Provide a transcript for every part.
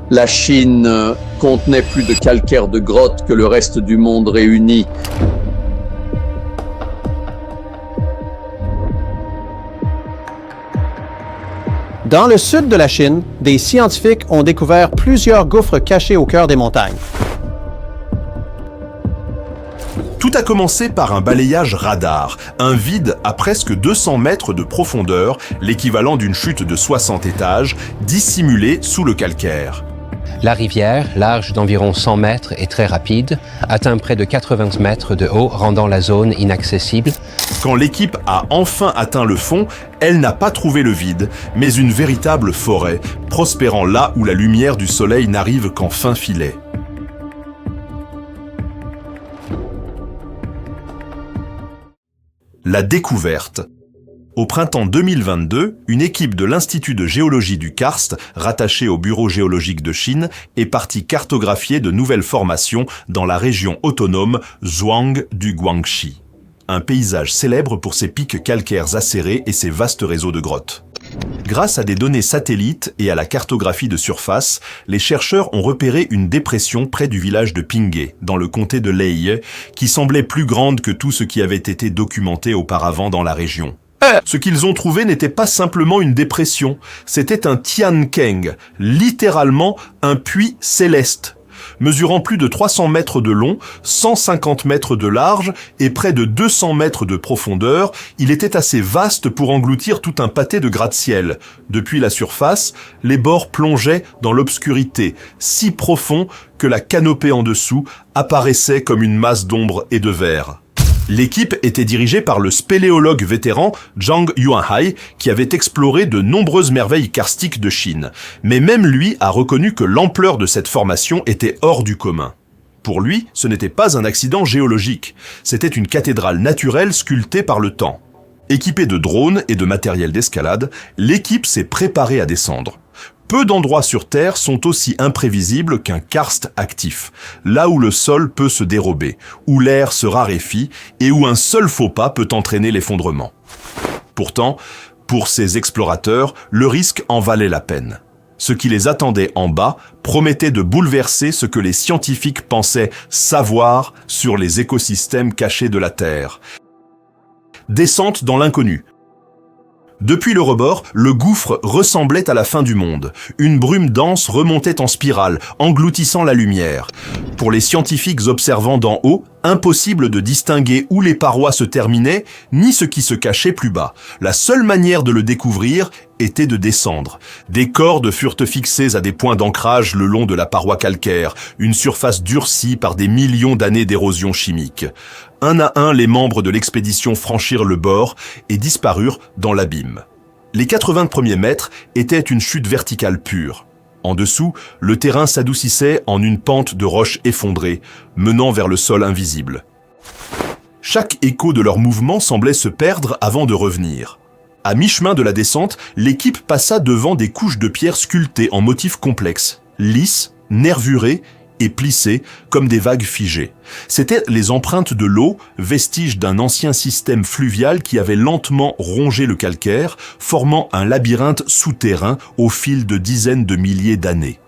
La Chine contenait plus de calcaire de grotte que le reste du monde réuni. Dans le sud de la Chine, des scientifiques ont découvert plusieurs gouffres cachés au cœur des montagnes. Tout a commencé par un balayage radar, un vide à presque 200 mètres de profondeur, l'équivalent d'une chute de 60 étages, dissimulé sous le calcaire. La rivière, large d'environ 100 mètres et très rapide, atteint près de 80 mètres de haut, rendant la zone inaccessible. Quand l'équipe a enfin atteint le fond, elle n'a pas trouvé le vide, mais une véritable forêt, prospérant là où la lumière du soleil n'arrive qu'en fin filet. La découverte. Au printemps 2022, une équipe de l'Institut de géologie du Karst, rattachée au Bureau géologique de Chine, est partie cartographier de nouvelles formations dans la région autonome Zhuang du Guangxi. Un paysage célèbre pour ses pics calcaires acérés et ses vastes réseaux de grottes. Grâce à des données satellites et à la cartographie de surface, les chercheurs ont repéré une dépression près du village de Pinghe, dans le comté de Lehye, qui semblait plus grande que tout ce qui avait été documenté auparavant dans la région. Ce qu'ils ont trouvé n'était pas simplement une dépression, c'était un Tiankeng, littéralement un puits céleste. Mesurant plus de 300 mètres de long, 150 mètres de large et près de 200 mètres de profondeur, il était assez vaste pour engloutir tout un pâté de gratte-ciel. Depuis la surface, les bords plongeaient dans l'obscurité, si profond que la canopée en dessous apparaissait comme une masse d'ombre et de verre. L'équipe était dirigée par le spéléologue vétéran Zhang Yuanhai, qui avait exploré de nombreuses merveilles karstiques de Chine. Mais même lui a reconnu que l'ampleur de cette formation était hors du commun. Pour lui, ce n'était pas un accident géologique, c'était une cathédrale naturelle sculptée par le temps. Équipée de drones et de matériel d'escalade, l'équipe s'est préparée à descendre. Peu d'endroits sur Terre sont aussi imprévisibles qu'un karst actif, là où le sol peut se dérober, où l'air se raréfie et où un seul faux pas peut entraîner l'effondrement. Pourtant, pour ces explorateurs, le risque en valait la peine. Ce qui les attendait en bas promettait de bouleverser ce que les scientifiques pensaient savoir sur les écosystèmes cachés de la Terre. Descente dans l'inconnu. Depuis le rebord, le gouffre ressemblait à la fin du monde. Une brume dense remontait en spirale, engloutissant la lumière. Pour les scientifiques observant d'en haut, impossible de distinguer où les parois se terminaient, ni ce qui se cachait plus bas. La seule manière de le découvrir était de descendre. Des cordes furent fixées à des points d'ancrage le long de la paroi calcaire, une surface durcie par des millions d'années d'érosion chimique. Un à un, les membres de l'expédition franchirent le bord et disparurent dans l'abîme. Les 80 premiers mètres étaient une chute verticale pure. En dessous, le terrain s'adoucissait en une pente de roches effondrées, menant vers le sol invisible. Chaque écho de leur mouvement semblait se perdre avant de revenir. À mi-chemin de la descente, l'équipe passa devant des couches de pierre sculptées en motifs complexes, lisses, nervurées et plissées comme des vagues figées. C'étaient les empreintes de l'eau, vestiges d'un ancien système fluvial qui avait lentement rongé le calcaire, formant un labyrinthe souterrain au fil de dizaines de milliers d'années.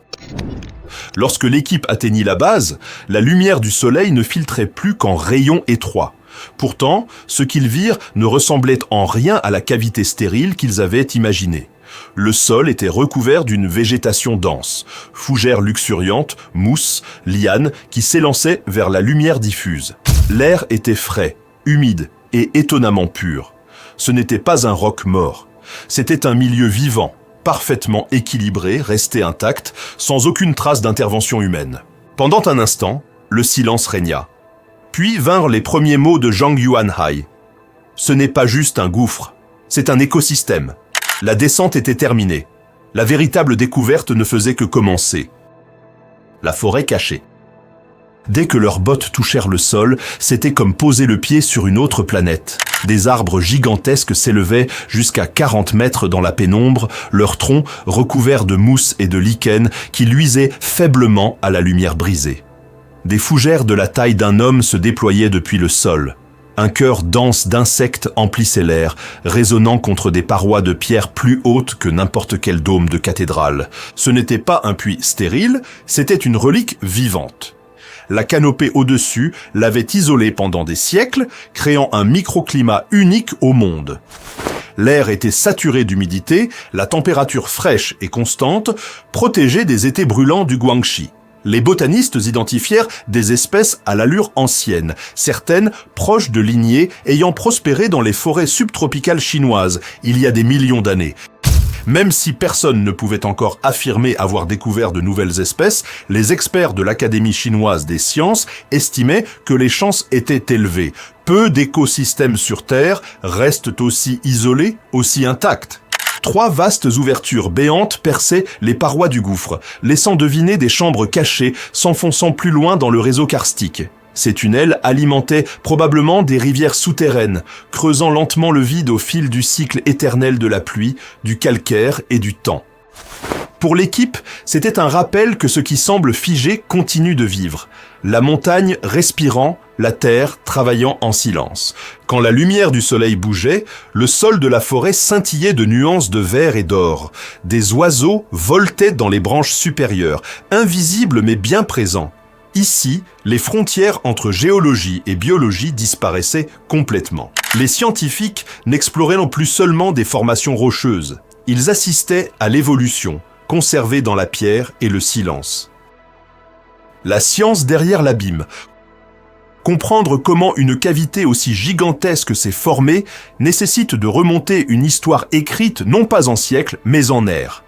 Lorsque l'équipe atteignit la base, la lumière du soleil ne filtrait plus qu'en rayons étroits. Pourtant, ce qu'ils virent ne ressemblait en rien à la cavité stérile qu'ils avaient imaginée. Le sol était recouvert d'une végétation dense, fougères luxuriantes, mousses, lianes qui s'élançaient vers la lumière diffuse. L'air était frais, humide et étonnamment pur. Ce n'était pas un roc mort, c'était un milieu vivant, parfaitement équilibré, resté intact, sans aucune trace d'intervention humaine. Pendant un instant, le silence régna. Puis vinrent les premiers mots de Zhang Yuanhai. « Ce n'est pas juste un gouffre, c'est un écosystème. » La descente était terminée. La véritable découverte ne faisait que commencer. La forêt cachée. Dès que leurs bottes touchèrent le sol, c'était comme poser le pied sur une autre planète. Des arbres gigantesques s'élevaient jusqu'à 40 mètres dans la pénombre, leurs troncs recouverts de mousse et de lichen qui luisaient faiblement à la lumière brisée. Des fougères de la taille d'un homme se déployaient depuis le sol. Un chœur dense d'insectes emplissait l'air, résonnant contre des parois de pierre plus hautes que n'importe quel dôme de cathédrale. Ce n'était pas un puits stérile, c'était une relique vivante. La canopée au-dessus l'avait isolé pendant des siècles, créant un microclimat unique au monde. L'air était saturé d'humidité, la température fraîche et constante protégeait des étés brûlants du Guangxi. Les botanistes identifièrent des espèces à l'allure ancienne, certaines proches de lignées ayant prospéré dans les forêts subtropicales chinoises il y a des millions d'années. Même si personne ne pouvait encore affirmer avoir découvert de nouvelles espèces, les experts de l'Académie chinoise des sciences estimaient que les chances étaient élevées. Peu d'écosystèmes sur Terre restent aussi isolés, aussi intacts. 3 vastes ouvertures béantes perçaient les parois du gouffre, laissant deviner des chambres cachées s'enfonçant plus loin dans le réseau karstique. Ces tunnels alimentaient probablement des rivières souterraines, creusant lentement le vide au fil du cycle éternel de la pluie, du calcaire et du temps. Pour l'équipe, c'était un rappel que ce qui semble figé continue de vivre. La montagne respirant, la terre travaillant en silence. Quand la lumière du soleil bougeait, le sol de la forêt scintillait de nuances de vert et d'or. Des oiseaux voltaient dans les branches supérieures, invisibles mais bien présents. Ici, les frontières entre géologie et biologie disparaissaient complètement. Les scientifiques n'exploraient non plus seulement des formations rocheuses. Ils assistaient à l'évolution, conservée dans la pierre et le silence. La science derrière l'abîme. Comprendre comment une cavité aussi gigantesque s'est formée nécessite de remonter une histoire écrite non pas en siècles, mais en ères.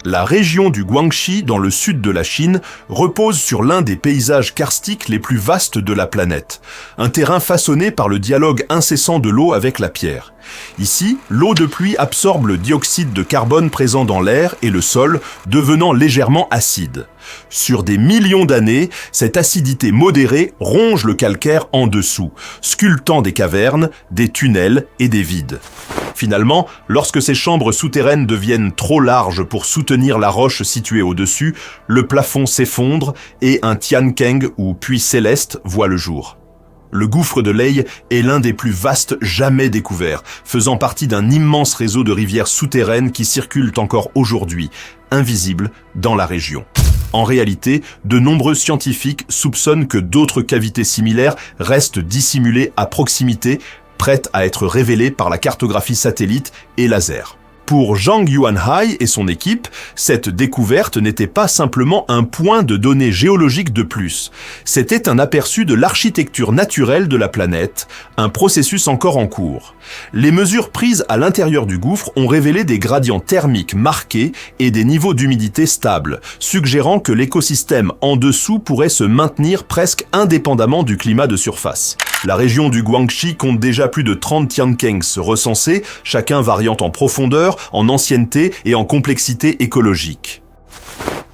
La région du Guangxi, dans le sud de la Chine, repose sur l'un des paysages karstiques les plus vastes de la planète. Un terrain façonné par le dialogue incessant de l'eau avec la pierre. Ici, l'eau de pluie absorbe le dioxyde de carbone présent dans l'air et le sol, devenant légèrement acide. Sur des millions d'années, cette acidité modérée ronge le calcaire en dessous, sculptant des cavernes, des tunnels et des vides. Finalement, lorsque ces chambres souterraines deviennent trop larges pour soutenir la roche située au-dessus, le plafond s'effondre et un Tiankeng ou puits céleste voit le jour. Le gouffre de Lei est l'un des plus vastes jamais découverts, faisant partie d'un immense réseau de rivières souterraines qui circulent encore aujourd'hui, invisibles dans la région. En réalité, de nombreux scientifiques soupçonnent que d'autres cavités similaires restent dissimulées à proximité, prêtes à être révélées par la cartographie satellite et laser. Pour Zhang Yuanhai et son équipe, cette découverte n'était pas simplement un point de données géologiques de plus. C'était un aperçu de l'architecture naturelle de la planète, un processus encore en cours. Les mesures prises à l'intérieur du gouffre ont révélé des gradients thermiques marqués et des niveaux d'humidité stables, suggérant que l'écosystème en dessous pourrait se maintenir presque indépendamment du climat de surface. La région du Guangxi compte déjà plus de 30 Tiankengs recensés, chacun variant en profondeur, en ancienneté et en complexité écologique.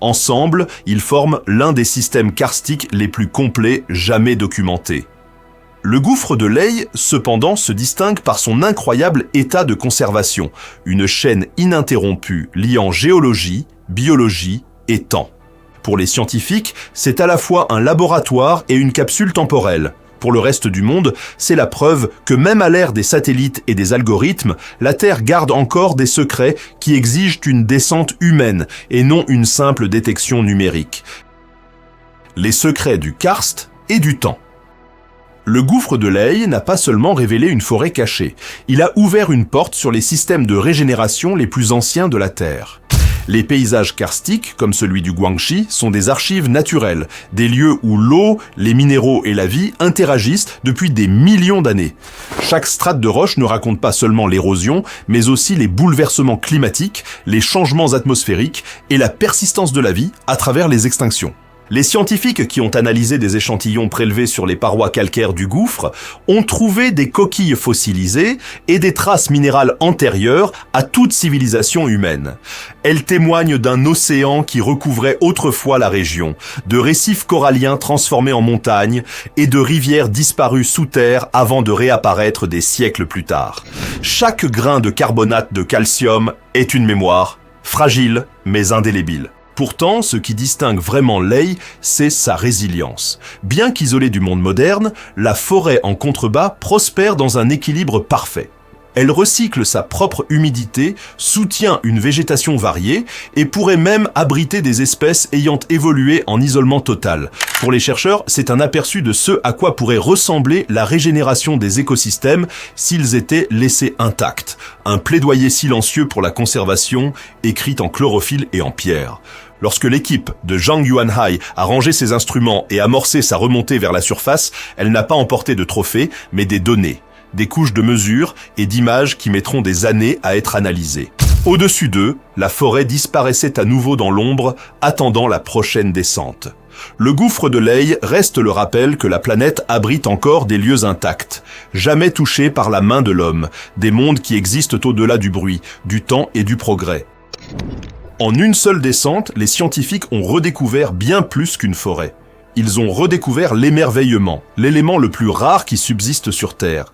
Ensemble, ils forment l'un des systèmes karstiques les plus complets jamais documentés. Le gouffre de Lei, cependant, se distingue par son incroyable état de conservation, une chaîne ininterrompue liant géologie, biologie et temps. Pour les scientifiques, c'est à la fois un laboratoire et une capsule temporelle. Pour le reste du monde, c'est la preuve que même à l'ère des satellites et des algorithmes, la Terre garde encore des secrets qui exigent une descente humaine et non une simple détection numérique. Les secrets du karst et du temps. Le gouffre de Lei n'a pas seulement révélé une forêt cachée, il a ouvert une porte sur les systèmes de régénération les plus anciens de la Terre. Les paysages karstiques, comme celui du Guangxi, sont des archives naturelles, des lieux où l'eau, les minéraux et la vie interagissent depuis des millions d'années. Chaque strate de roche ne raconte pas seulement l'érosion, mais aussi les bouleversements climatiques, les changements atmosphériques et la persistance de la vie à travers les extinctions. Les scientifiques qui ont analysé des échantillons prélevés sur les parois calcaires du gouffre ont trouvé des coquilles fossilisées et des traces minérales antérieures à toute civilisation humaine. Elles témoignent d'un océan qui recouvrait autrefois la région, de récifs coralliens transformés en montagnes et de rivières disparues sous terre avant de réapparaître des siècles plus tard. Chaque grain de carbonate de calcium est une mémoire, fragile mais indélébile. Pourtant, ce qui distingue vraiment Ley, c'est sa résilience. Bien qu'isolée du monde moderne, la forêt en contrebas prospère dans un équilibre parfait. Elle recycle sa propre humidité, soutient une végétation variée et pourrait même abriter des espèces ayant évolué en isolement total. Pour les chercheurs, c'est un aperçu de ce à quoi pourrait ressembler la régénération des écosystèmes s'ils étaient laissés intacts. Un plaidoyer silencieux pour la conservation, écrit en chlorophylle et en pierre. Lorsque l'équipe de Zhang Yuanhai a rangé ses instruments et amorcé sa remontée vers la surface, elle n'a pas emporté de trophées, mais des données. Des couches de mesures et d'images qui mettront des années à être analysées. Au-dessus d'eux, la forêt disparaissait à nouveau dans l'ombre, attendant la prochaine descente. Le gouffre de Ley reste le rappel que la planète abrite encore des lieux intacts, jamais touchés par la main de l'homme, des mondes qui existent au-delà du bruit, du temps et du progrès. En une seule descente, les scientifiques ont redécouvert bien plus qu'une forêt. Ils ont redécouvert l'émerveillement, l'élément le plus rare qui subsiste sur Terre.